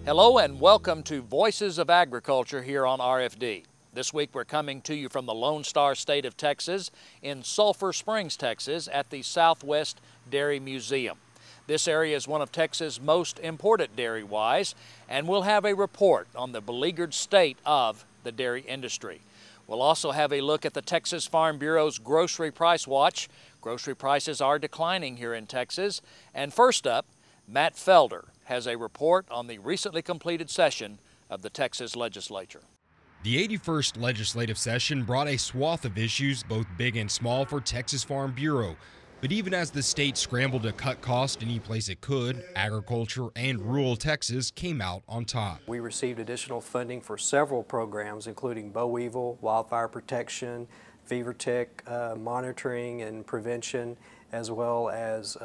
Hello and welcome to Voices of Agriculture here on RFD. This week we're coming to you from the Lone Star State of Texas in Sulphur Springs, Texas at the Southwest Dairy Museum. This area is one of Texas' most important dairy-wise, and we'll have a report on the beleaguered state of the dairy industry. We'll also have a look at the Texas Farm Bureau's Grocery Price Watch. Grocery prices are declining here in Texas. And first up, Matt Felder has a report on the recently completed session of the Texas Legislature. The 81st legislative session brought a swath of issues, both big and small, for Texas Farm Bureau. But even as the state scrambled to cut costs any place it could, agriculture and rural Texas came out on top. We received additional funding for several programs, including boll weevil, wildfire protection, fever tick monitoring and prevention, as well as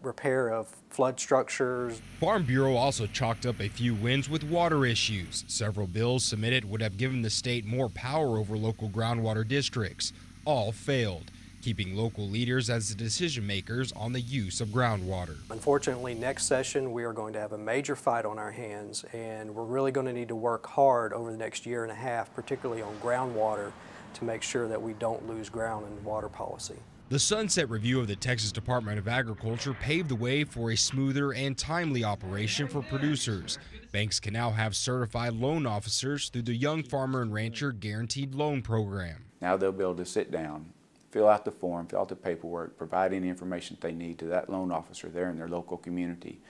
repair of flood structures. Farm Bureau also chalked up a few wins with water issues. Several bills submitted would have given the state more power over local groundwater districts. All failed, keeping local leaders as the decision makers on the use of groundwater. Unfortunately, next session we are going to have a major fight on our hands, and we're really going to need to work hard over the next year and a half, particularly on groundwater, to make sure that we don't lose ground in water policy. The sunset review of the Texas Department of Agriculture paved the way for a smoother and timely operation for producers. Banks can now have certified loan officers through the Young Farmer and Rancher Guaranteed Loan Program. Now they'll be able to sit down, fill out the form, fill out the paperwork, provide any information they need to that loan officer there in their local community,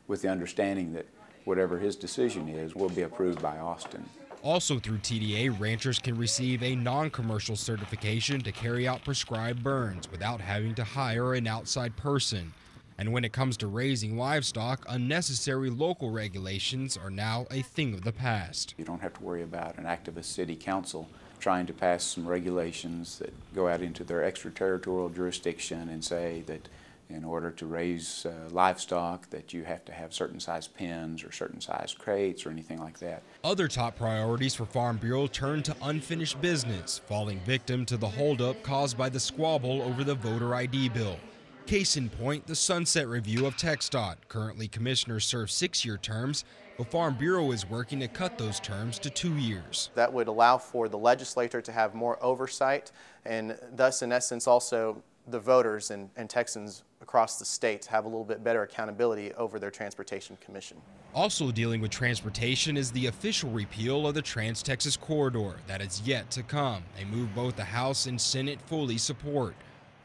with the understanding that whatever his decision is will be approved by Austin. Also through TDA, ranchers can receive a non-commercial certification to carry out prescribed burns without having to hire an outside person. And when it comes to raising livestock, unnecessary local regulations are now a thing of the past. You don't have to worry about an activist city council trying to pass some regulations that go out into their extraterritorial jurisdiction and say that in order to raise livestock that you have to have certain size pens or certain size crates or anything like that. Other top priorities for Farm Bureau turned to unfinished business, falling victim to the holdup caused by the squabble over the voter ID bill. Case in point, the sunset review of TxDOT. Currently, commissioners serve 6-year terms, but Farm Bureau is working to cut those terms to 2 years. That would allow for the legislature to have more oversight, and thus, in essence, also the voters and Texans across the state have a little bit better accountability over their transportation commission. Also dealing with transportation is the official repeal of the Trans-Texas Corridor that is yet to come, a move both the House and Senate fully support.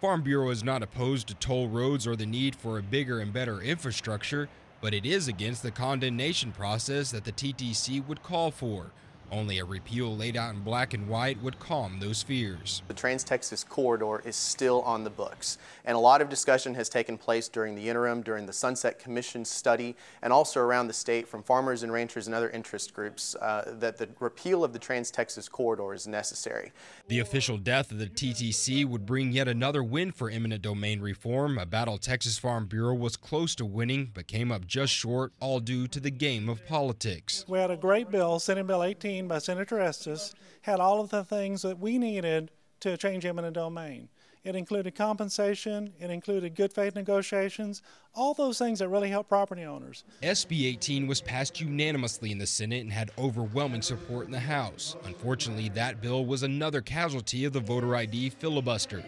Farm Bureau is not opposed to toll roads or the need for a bigger and better infrastructure, but it is against the condemnation process that the TTC would call for. Only a repeal laid out in black and white would calm those fears. The Trans-Texas Corridor is still on the books, and a lot of discussion has taken place during the interim, during the Sunset Commission study, and also around the state from farmers and ranchers and other interest groups that the repeal of the Trans-Texas Corridor is necessary. The official death of the TTC would bring yet another win for eminent domain reform, a battle Texas Farm Bureau was close to winning but came up just short, all due to the game of politics. We had a great bill, Senate Bill 18 by Senator Estes, had all of the things that we needed to change eminent domain. It included compensation, it included good faith negotiations, all those things that really help property owners. SB 18 was passed unanimously in the Senate and had overwhelming support in the House. Unfortunately, that bill was another casualty of the voter ID filibuster.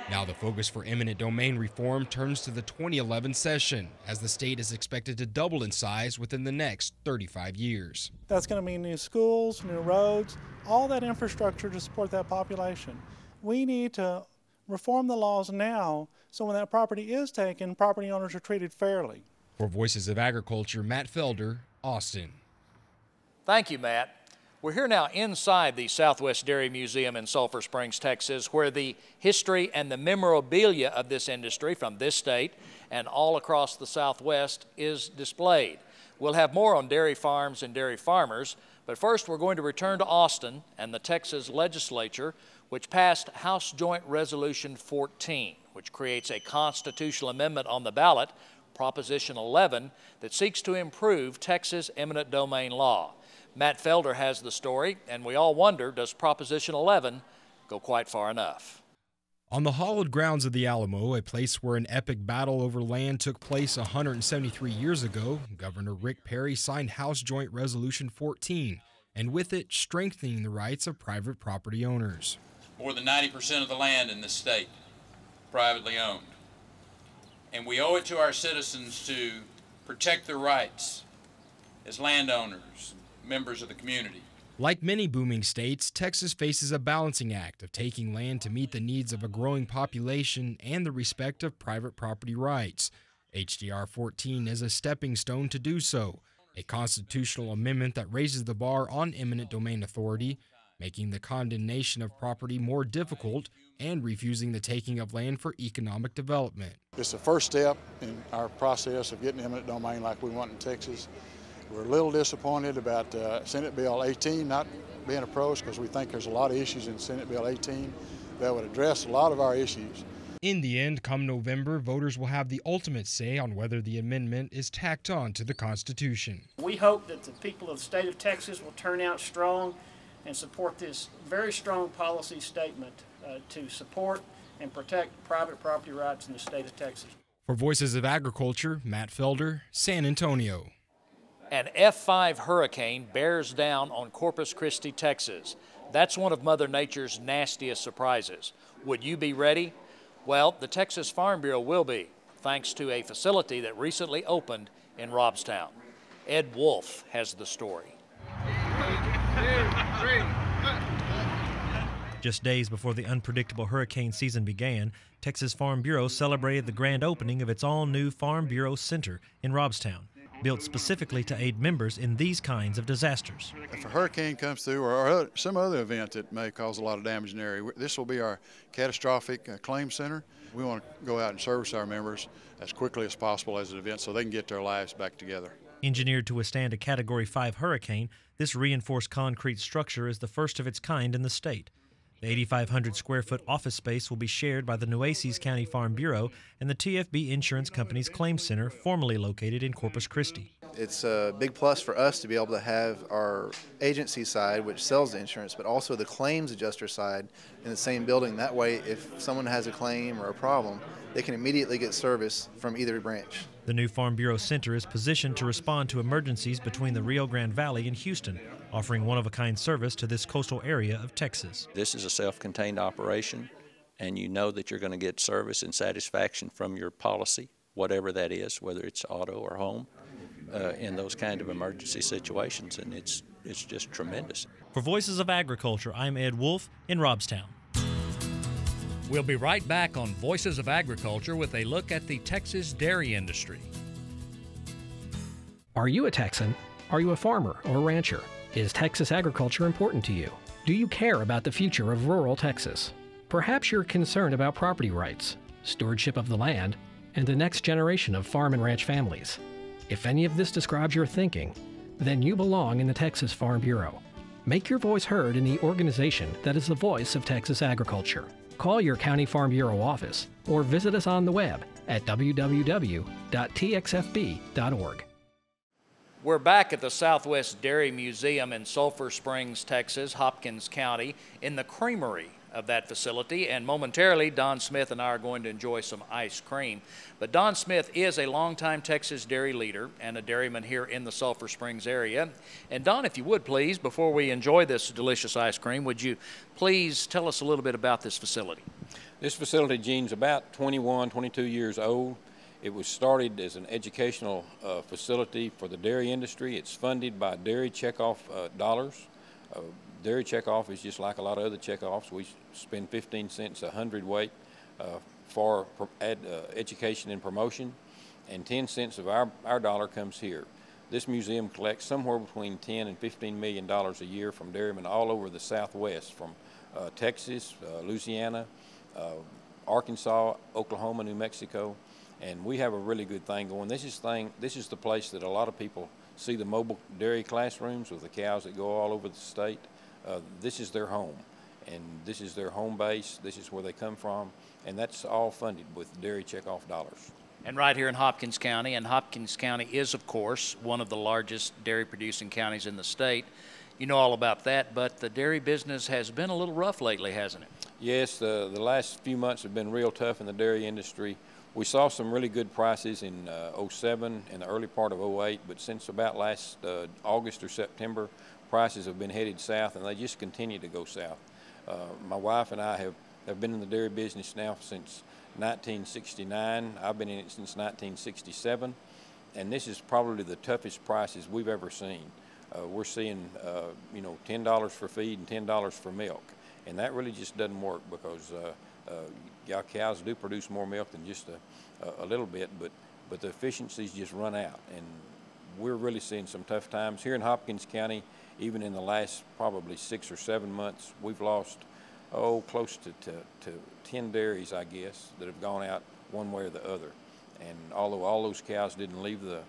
Now the focus for eminent domain reform turns to the 2011 session, as the state is expected to double in size within the next 35 years. That's going to mean new schools, new roads, all that infrastructure to support that population. We need to reform the laws now so when that property is taken, property owners are treated fairly. For Voices of Agriculture, Matt Felder, Austin. Thank you, Matt. We're here now inside the Southwest Dairy Museum in Sulphur Springs, Texas, where the history and the memorabilia of this industry from this state and all across the Southwest is displayed. We'll have more on dairy farms and dairy farmers, but first we're going to return to Austin and the Texas Legislature, which passed House Joint Resolution 14, which creates a constitutional amendment on the ballot, Proposition 11, that seeks to improve Texas eminent domain law. Matt Felder has the story, and we all wonder, does Proposition 11 go quite far enough? On the hallowed grounds of the Alamo, a place where an epic battle over land took place 173 years ago, Governor Rick Perry signed House Joint Resolution 14, and with it, strengthening the rights of private property owners. More than 90% of the land in this state privately owned. And we owe it to our citizens to protect their rights as landowners, members of the community. Like many booming states, Texas faces a balancing act of taking land to meet the needs of a growing population and the respect of private property rights. HJR 14 is a stepping stone to do so, a constitutional amendment that raises the bar on eminent domain authority, making the condemnation of property more difficult and refusing the taking of land for economic development. It's the first step in our process of getting eminent domain like we want in Texas. We're a little disappointed about Senate Bill 18 not being approached because we think there's a lot of issues in Senate Bill 18 that would address a lot of our issues. In the end, come November, voters will have the ultimate say on whether the amendment is tacked on to the Constitution. We hope that the people of the state of Texas will turn out strong and support this very strong policy statement to support and protect private property rights in the state of Texas. For Voices of Agriculture, Matt Felder, San Antonio. An F5 hurricane bears down on Corpus Christi, Texas. That's one of Mother Nature's nastiest surprises. Would you be ready? Well, the Texas Farm Bureau will be, thanks to a facility that recently opened in Robstown. Ed Wolf has the story. Just days before the unpredictable hurricane season began, Texas Farm Bureau celebrated the grand opening of its all-new Farm Bureau Center in Robstown, built specifically to aid members in these kinds of disasters. If a hurricane comes through or some other event that may cause a lot of damage in the area, this will be our catastrophic claim center. We want to go out and service our members as quickly as possible as an event so they can get their lives back together. Engineered to withstand a Category 5 hurricane, this reinforced concrete structure is the first of its kind in the state. The 8,500 square foot office space will be shared by the Nueces County Farm Bureau and the TFB Insurance Company's Claim Center, formerly located in Corpus Christi. It's a big plus for us to be able to have our agency side, which sells the insurance, but also the claims adjuster side in the same building. That way, if someone has a claim or a problem, they can immediately get service from either branch. The new Farm Bureau Center is positioned to respond to emergencies between the Rio Grande Valley and Houston, offering one-of-a-kind service to this coastal area of Texas. This is a self-contained operation, and you know that you're going to get service and satisfaction from your policy, whatever that is, whether it's auto or home, in those kind of emergency situations, and it's just tremendous. For Voices of Agriculture, I'm Ed Wolf in Robstown. We'll be right back on Voices of Agriculture with a look at the Texas dairy industry. Are you a Texan? Are you a farmer or rancher? Is Texas agriculture important to you? Do you care about the future of rural Texas? Perhaps you're concerned about property rights, stewardship of the land, and the next generation of farm and ranch families. If any of this describes your thinking, then you belong in the Texas Farm Bureau. Make your voice heard in the organization that is the voice of Texas agriculture. Call your County Farm Bureau office or visit us on the web at www.txfb.org. We're back at the Southwest Dairy Museum in Sulphur Springs, Texas, Hopkins County, in the creamery of that facility, and momentarily Don Smith and I are going to enjoy some ice cream. But Don Smith is a longtime Texas dairy leader and a dairyman here in the Sulphur Springs area. And Don, if you would please, before we enjoy this delicious ice cream, would you please tell us a little bit about this facility? This facility, Gene's about 21, 22 years old. It was started as an educational facility for the dairy industry. It's funded by dairy checkoff dollars. Dairy checkoff is just like a lot of other checkoffs. We spend 15 cents a hundredweight for education and promotion, and 10 cents of our dollar comes here. This museum collects somewhere between $10 and $15 million a year from dairymen all over the Southwest, from Texas, Louisiana, Arkansas, Oklahoma, New Mexico, and we have a really good thing going. This is the place that a lot of people see the mobile dairy classrooms with the cows that go all over the state. This is their home, and this is their home base. This is where they come from, and that's all funded with dairy checkoff dollars. And right here in Hopkins County, and Hopkins County is, of course, one of the largest dairy-producing counties in the state. You know all about that, but the dairy business has been a little rough lately, hasn't it? Yes, the last few months have been real tough in the dairy industry. We saw some really good prices in '07 and the early part of '08, but since about last August or September, prices have been headed south, and they just continue to go south. My wife and I have been in the dairy business now since 1969. I've been in it since 1967, and this is probably the toughest prices we've ever seen. We're seeing, you know, $10 for feed and $10 for milk. And that really just doesn't work because cows do produce more milk than just a little bit, but the efficiencies just run out. And we're really seeing some tough times. Here in Hopkins County, even in the last probably 6 or 7 months, we've lost, close to 10 dairies, I guess, that have gone out one way or the other. And although all those cows didn't leave the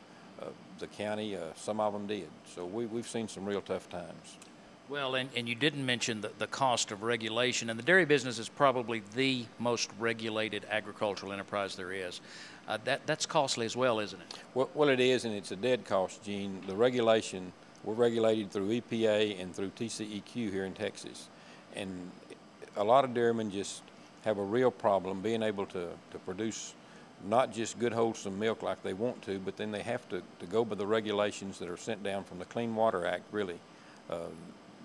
county, some of them did. So we've seen some real tough times. Well, and you didn't mention the cost of regulation, and the dairy business is probably the most regulated agricultural enterprise there is. That's costly as well, isn't it? Well, it is, and it's a dead cost, Gene. The regulation, we're regulated through EPA and through TCEQ here in Texas. And a lot of dairymen just have a real problem being able to produce not just good, wholesome milk like they want to, but then they have to go by the regulations that are sent down from the Clean Water Act, really.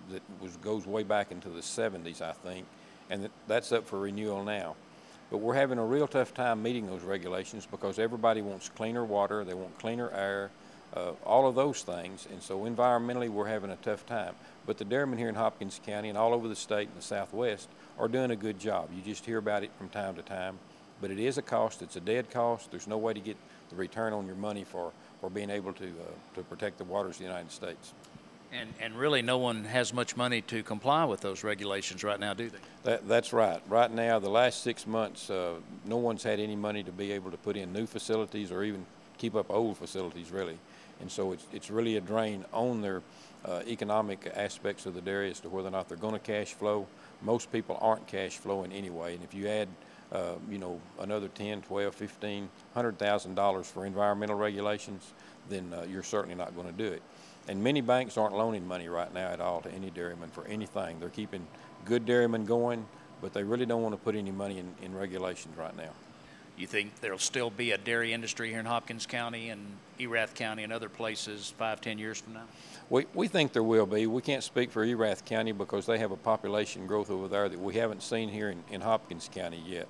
That goes way back into the 70s, I think, and that's up for renewal now. But we're having a real tough time meeting those regulations because everybody wants cleaner water, they want cleaner air, all of those things, and so environmentally we're having a tough time. But the dairymen here in Hopkins County and all over the state and the Southwest are doing a good job. You just hear about it from time to time, but it is a cost. It's a dead cost. There's no way to get the return on your money for being able to protect the waters of the United States. And really no one has much money to comply with those regulations right now, do they? That's right. Right now, the last 6 months, no one's had any money to be able to put in new facilities or even keep up old facilities, really. And so it's really a drain on their economic aspects of the dairy as to whether or not they're going to cash flow. Most people aren't cash flowing anyway, and if you add you know, another $10, $12, $15, $100,000 for environmental regulations, then you're certainly not going to do it. And many banks aren't loaning money right now at all to any dairyman for anything. They're keeping good dairymen going, but they really don't want to put any money in regulations right now. You think there'll still be a dairy industry here in Hopkins County and Erath County and other places 5-10 years from now? We think there will be. We can't speak for Erath County because they have a population growth over there that we haven't seen here in Hopkins County yet.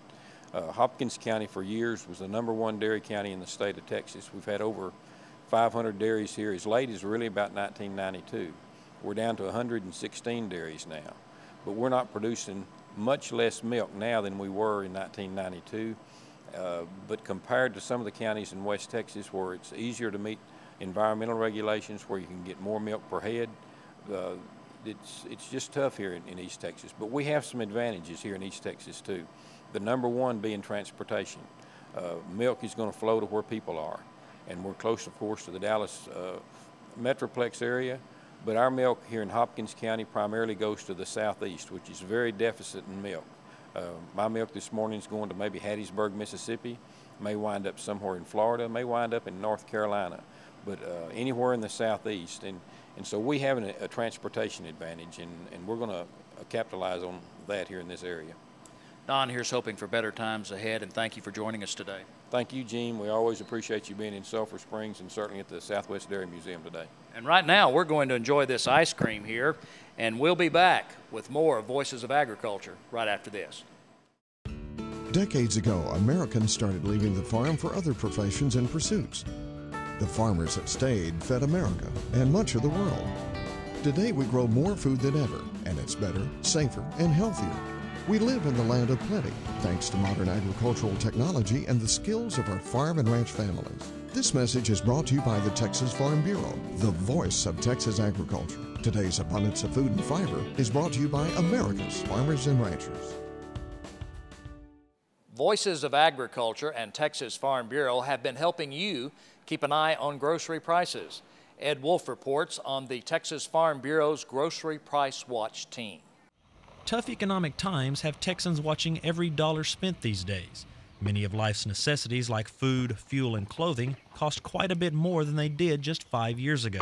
Hopkins County for years was the #1 dairy county in the state of Texas. We've had over 500 dairies here as late as really about 1992. We're down to 116 dairies now, but we're not producing much less milk now than we were in 1992. But compared to some of the counties in West Texas where it's easier to meet environmental regulations, where you can get more milk per head, it's just tough here in East Texas. But we have some advantages here in East Texas too. The #1 being transportation. Milk is going to flow to where people are. And we're close, of course, to the Dallas Metroplex area, but our milk here in Hopkins County primarily goes to the southeast, which is very deficit in milk. My milk this morning is going to maybe Hattiesburg, Mississippi, may wind up somewhere in Florida, may wind up in North Carolina, but anywhere in the southeast. And so we have a transportation advantage, and we're going to capitalize on that here in this area. Don, here's hoping for better times ahead, and thank you for joining us today. Thank you, Gene. We always appreciate you being in Sulphur Springs and certainly at the Southwest Dairy Museum today. And right now, we're going to enjoy this ice cream here, and we'll be back with more Voices of Agriculture right after this. Decades ago, Americans started leaving the farm for other professions and pursuits. The farmers that stayed fed America and much of the world. Today, we grow more food than ever, and it's better, safer, and healthier. We live in the land of plenty, thanks to modern agricultural technology and the skills of our farm and ranch families. This message is brought to you by the Texas Farm Bureau, the voice of Texas agriculture. Today's abundance of food and fiber is brought to you by America's farmers and ranchers. Voices of Agriculture and Texas Farm Bureau have been helping you keep an eye on grocery prices. Ed Wolf reports on the Texas Farm Bureau's Grocery Price Watch team. Tough economic times have Texans watching every dollar spent these days. Many of life's necessities like food, fuel, and clothing cost quite a bit more than they did just 5 years ago.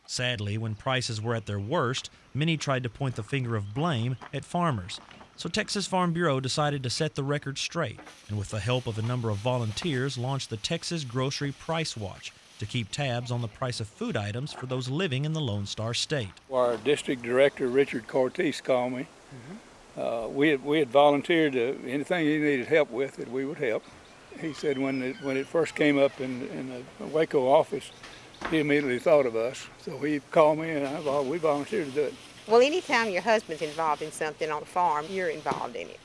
Sadly, when prices were at their worst, many tried to point the finger of blame at farmers. So Texas Farm Bureau decided to set the record straight, and with the help of a number of volunteers, launched the Texas Grocery Price Watch to keep tabs on the price of food items for those living in the Lone Star State. Our district director, Richard Cortese, called me. We had volunteered anything he needed help with that we would help. He said when it first came up in the Waco office, he immediately thought of us. So he called me and we volunteered to do it. Well, anytime your husband's involved in something on a farm, you're involved in it.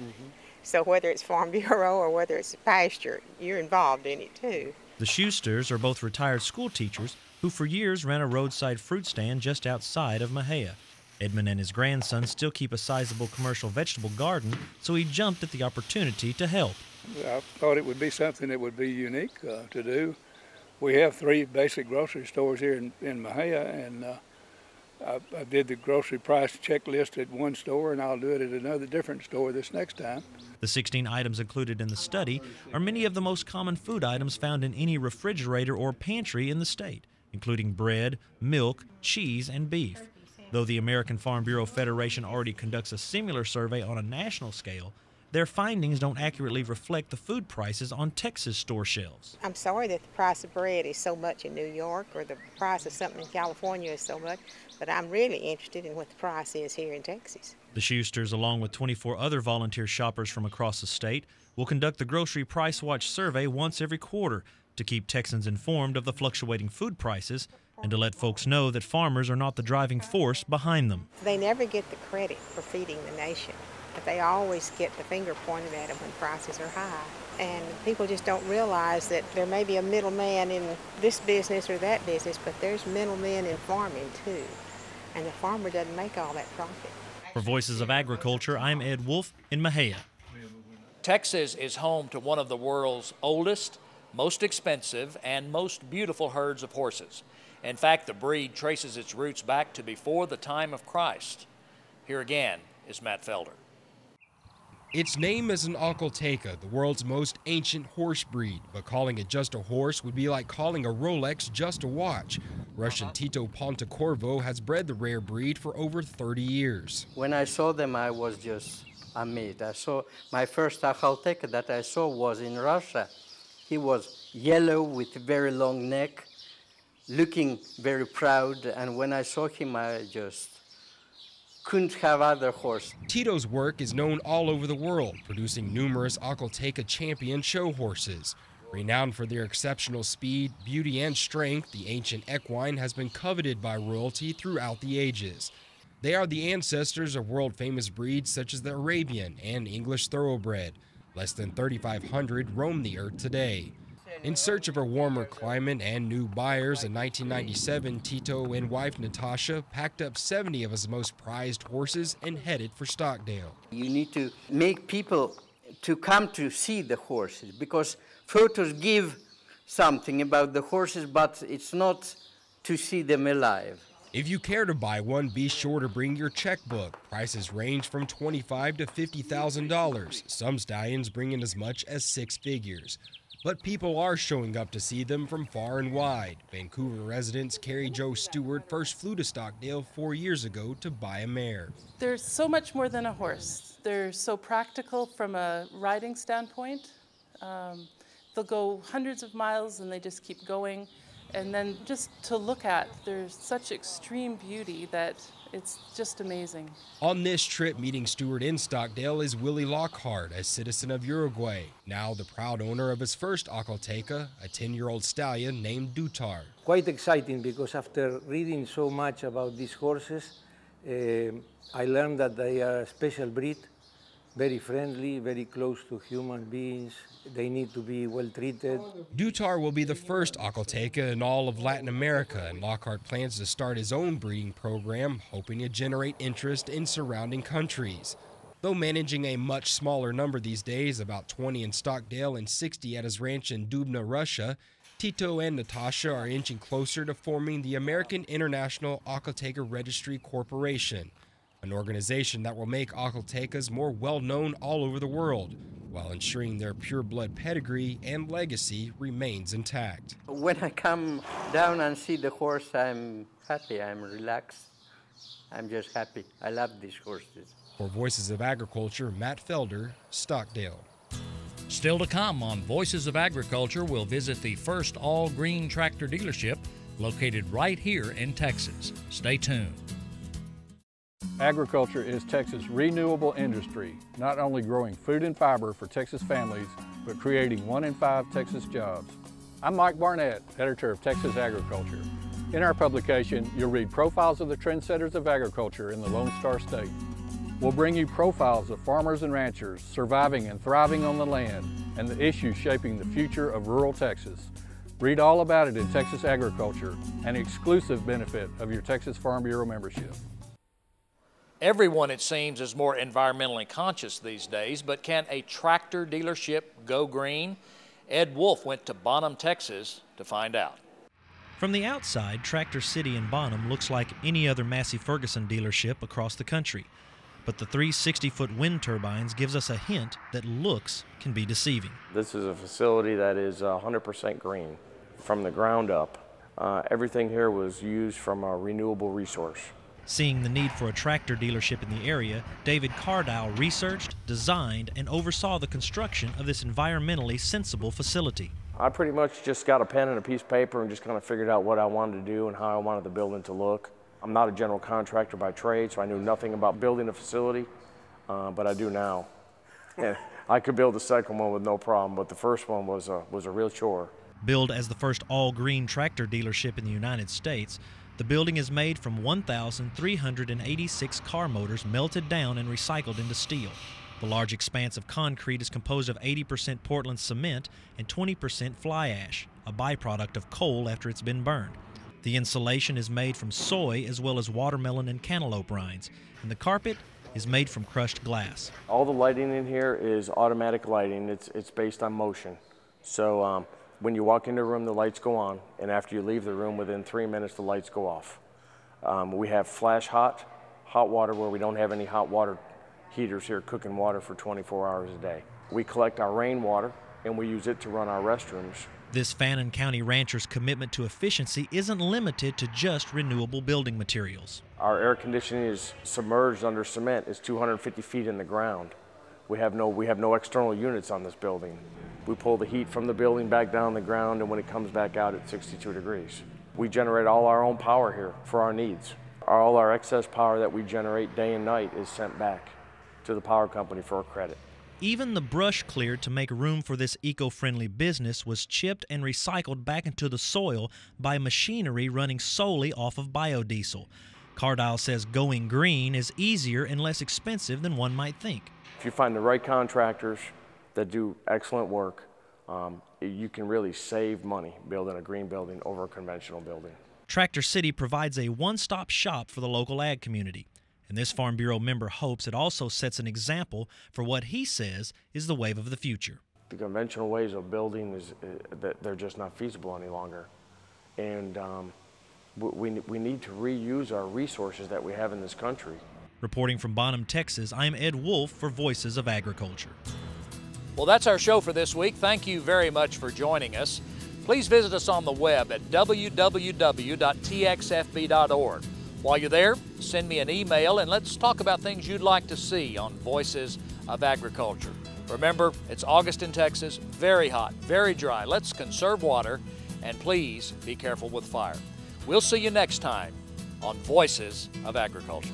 So whether it's Farm Bureau or whether it's pasture, you're involved in it too. The Schusters are both retired school teachers who for years ran a roadside fruit stand just outside of Mexia. Edmund and his grandson still keep a sizable commercial vegetable garden, so he jumped at the opportunity to help. I thought it would be something that would be unique to do. We have 3 basic grocery stores here in Mexia, and I did the grocery price checklist at one store, and I'll do it at another different store this next time. The 16 items included in the study are many of the most common food items found in any refrigerator or pantry in the state, including bread, milk, cheese, and beef. Though the American Farm Bureau Federation already conducts a similar survey on a national scale, their findings don't accurately reflect the food prices on Texas store shelves. I'm sorry that the price of bread is so much in New York or the price of something in California is so much, but I'm really interested in what the price is here in Texas. The Schusters, along with 24 other volunteer shoppers from across the state, will conduct the Grocery Price Watch survey once every quarter to keep Texans informed of the fluctuating food prices and to let folks know that farmers are not the driving force behind them. They never get the credit for feeding the nation, but they always get the finger pointed at them when prices are high. And people just don't realize that there may be a middleman in this business or that business, but there's middlemen in farming too. And the farmer doesn't make all that profit. For Voices of Agriculture, I'm Ed Wolf in Mexia. Texas is home to one of the world's oldest, most expensive, and most beautiful herds of horses. In fact, the breed traces its roots back to before the time of Christ. Here again is Matt Felder. Its name is an Akhal-teke, the world's most ancient horse breed, but calling it just a horse would be like calling a Rolex just a watch. Russian Tito Pontecorvo has bred the rare breed for over 30 years. When I saw them, I was just amazed. I saw my first Akhal-teke that I saw was in Russia. He was yellow with a very long neck, looking very proud, and when I saw him, I just couldn't have other horse. Tito's work is known all over the world, producing numerous Akhal-teke champion show horses. Renowned for their exceptional speed, beauty, and strength, the ancient equine has been coveted by royalty throughout the ages. They are the ancestors of world-famous breeds such as the Arabian and English Thoroughbred. Less than 3,500 roam the earth today. In search of a warmer climate and new buyers, in 1997, Tito and wife Natasha packed up 70 of his most prized horses and headed for Stockdale. You need to make people to come to see the horses, because photos give something about the horses, but it's not to see them alive. If you care to buy one, be sure to bring your checkbook. Prices range from $25,000 to $50,000. Some stallions bring in as much as 6 figures. But people are showing up to see them from far and wide. Vancouver residents Carrie Jo Stewart first flew to Stockdale 4 years ago to buy a mare. They're so much more than a horse. They're so practical from a riding standpoint. They'll go hundreds of miles and they just keep going. And then just to look at, there's such extreme beauty that it's just amazing. On this trip, meeting Stewart in Stockdale is Willie Lockhart, a citizen of Uruguay, now the proud owner of his first Akhal-teke, a 10-year-old stallion named Dutar. Quite exciting, because after reading so much about these horses, I learned that they are a special breed, very friendly, very close to human beings. They need to be well treated. Dutar will be the first Akhal-teke in all of Latin America, and Lockhart plans to start his own breeding program, hoping to generate interest in surrounding countries. Though managing a much smaller number these days, about 20 in Stockdale and 60 at his ranch in Dubna, Russia, Tito and Natasha are inching closer to forming the American International Akhal-teke Registry Corporation, an organization that will make Akhal-tekes more well-known all over the world, while ensuring their pure-blood pedigree and legacy remains intact. When I come down and see the horse, I'm happy, I'm relaxed. I'm just happy. I love these horses. For Voices of Agriculture, Matt Felder, Stockdale. Still to come on Voices of Agriculture, we'll visit the first all-green tractor dealership located right here in Texas. Stay tuned. Agriculture is Texas' renewable industry, not only growing food and fiber for Texas families, but creating 1 in 5 Texas jobs. I'm Mike Barnett, editor of Texas Agriculture. In our publication, you'll read profiles of the trendsetters of agriculture in the Lone Star State. We'll bring you profiles of farmers and ranchers surviving and thriving on the land and the issues shaping the future of rural Texas. Read all about it in Texas Agriculture, an exclusive benefit of your Texas Farm Bureau membership. Everyone, it seems, is more environmentally conscious these days, but can a tractor dealership go green? Ed Wolf went to Bonham, Texas to find out. From the outside, Tractor City in Bonham looks like any other Massey Ferguson dealership across the country. But the 3 60-foot wind turbines gives us a hint that looks can be deceiving. This is a facility that is 100% green from the ground up. Everything here was used from a renewable resource. Seeing the need for a tractor dealership in the area, David Cardile researched, designed, and oversaw the construction of this environmentally sensible facility. I pretty much just got a pen and a piece of paper and just kind of figured out what I wanted to do and how I wanted the building to look. I'm not a general contractor by trade, so I knew nothing about building a facility, but I do now. And I could build the second one with no problem, but the first one was a real chore. Billed as the first all-green tractor dealership in the United States, the building is made from 1,386 car motors melted down and recycled into steel. The large expanse of concrete is composed of 80% Portland cement and 20% fly ash, a byproduct of coal after it's been burned. The insulation is made from soy as well as watermelon and cantaloupe rinds, and the carpet is made from crushed glass. All the lighting in here is automatic lighting. It's based on motion. So when you walk into a room, the lights go on, and after you leave the room, within 3 minutes, the lights go off. We have flash hot water where we don't have any hot water heaters here cooking water for 24 hours a day. We collect our rainwater, and we use it to run our restrooms. This Fannin County rancher's commitment to efficiency isn't limited to just renewable building materials. Our air conditioning is submerged under cement. It's 250 feet in the ground. We have no external units on this building. We pull the heat from the building back down the ground, and when it comes back out, it's 62 degrees. We generate all our own power here for our needs. All our excess power that we generate day and night is sent back to the power company for a credit. Even the brush cleared to make room for this eco-friendly business was chipped and recycled back into the soil by machinery running solely off of biodiesel. Cardile says going green is easier and less expensive than one might think. If you find the right contractors that do excellent work, you can really save money building a green building over a conventional building. Tractor City provides a one-stop shop for the local ag community. And this Farm Bureau member hopes it also sets an example for what he says is the wave of the future. The conventional ways of building they're just not feasible any longer. And we need to reuse our resources that we have in this country. Reporting from Bonham, Texas, I'm Ed Wolf for Voices of Agriculture. Well, that's our show for this week. Thank you very much for joining us. Please visit us on the web at www.txfb.org. While you're there, send me an email and let's talk about things you'd like to see on Voices of Agriculture. Remember, it's August in Texas, very hot, very dry. Let's conserve water and please be careful with fire. We'll see you next time on Voices of Agriculture.